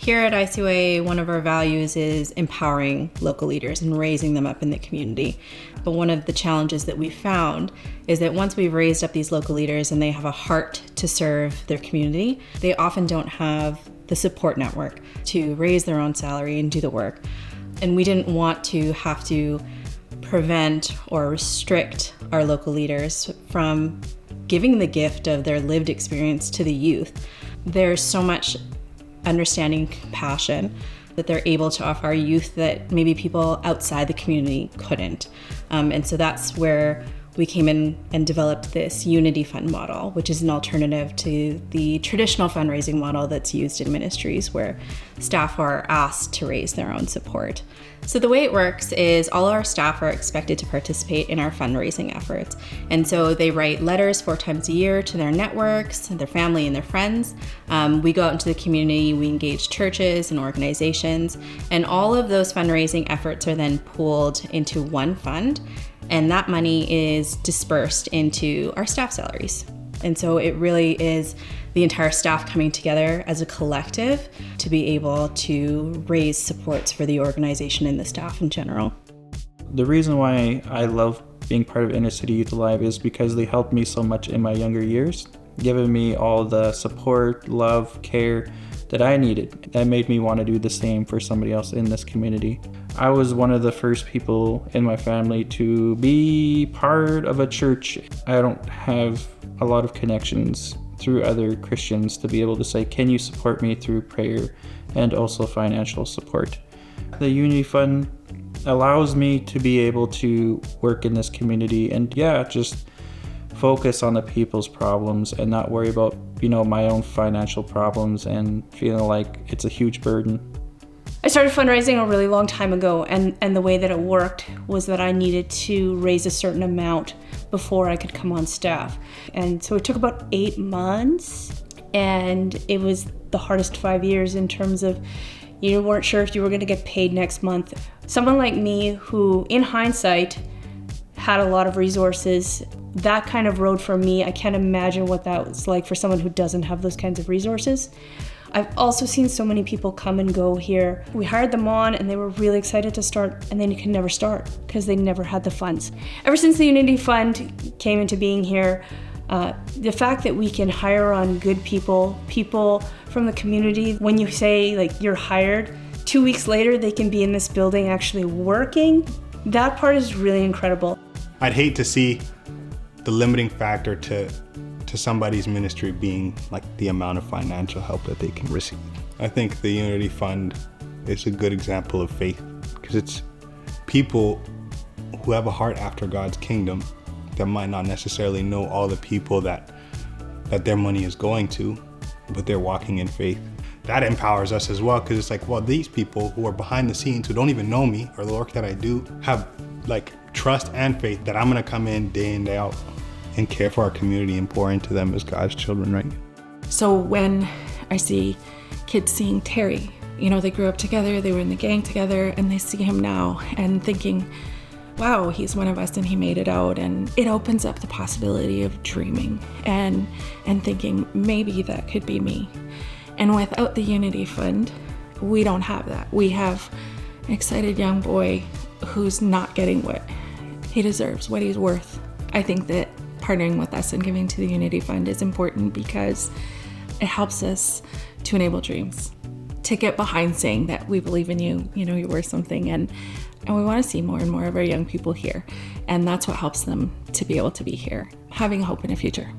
Here at ICYA, one of our values is empowering local leaders and raising them up in the community. But one of the challenges that we found is that once we've raised up these local leaders and they have a heart to serve their community, they often don't have the support network to raise their own salary and do the work. And we didn't want to have to prevent or restrict our local leaders from giving the gift of their lived experience to the youth. There's so much understanding, compassion that they're able to offer our youth that maybe people outside the community couldn't. And so that's where we came in and developed this Unity Fund model, which is an alternative to the traditional fundraising model that's used in ministries where staff are asked to raise their own support. So the way it works is all our staff are expected to participate in our fundraising efforts. And so they write letters 4 times a year to their networks, their family, and their friends. We go out into the community, we engage churches and organizations, and all of those fundraising efforts are then pooled into one fund. And that money is dispersed into our staff salaries. And so it really is the entire staff coming together as a collective to be able to raise supports for the organization and the staff in general. The reason why I love being part of Inner City Youth Alive is because they helped me so much in my younger years, giving me all the support, love, care that I needed. That made me want to do the same for somebody else in this community. I was one of the first people in my family to be part of a church. I don't have a lot of connections through other Christians to be able to say, can you support me through prayer and also financial support? The Unity Fund allows me to be able to work in this community and just focus on the people's problems and not worry about, my own financial problems and feeling like it's a huge burden. I started fundraising a really long time ago, and the way that it worked was that I needed to raise a certain amount before I could come on staff. And so it took about 8 months, and it was the hardest 5 years in terms of you weren't sure if you were going to get paid next month. Someone like me who, in hindsight, had a lot of resources, that kind of road for me, I can't imagine what that was like for someone who doesn't have those kinds of resources. I've also seen so many people come and go here. We hired them on and they were really excited to start, and then you can never start because they never had the funds. Ever since the Unity Fund came into being here, the fact that we can hire on good people from the community, when you say you're hired, 2 weeks later they can be in this building actually working, that part is really incredible. I'd hate to see the limiting factor to somebody's ministry being the amount of financial help that they can receive. I think the Unity Fund is a good example of faith because it's people who have a heart after God's kingdom that might not necessarily know all the people that their money is going to, but they're walking in faith. That empowers us as well because it's these people who are behind the scenes who don't even know me or the work that I do have trust and faith that I'm gonna come in day in, day out and care for our community and pour into them as God's children, right? So when I see kids seeing Terry, they grew up together, they were in the gang together, and they see him now and thinking, wow, he's one of us and he made it out. And it opens up the possibility of dreaming and thinking maybe that could be me. And without the Unity Fund, we don't have that. We have an excited young boy who's not getting what he deserves, what he's worth. I think that partnering with us and giving to the Unity Fund is important because it helps us to enable dreams, to get behind saying that we believe in you, you're worth something, and we want to see more and more of our young people here. And that's what helps them to be able to be here, having hope in a future.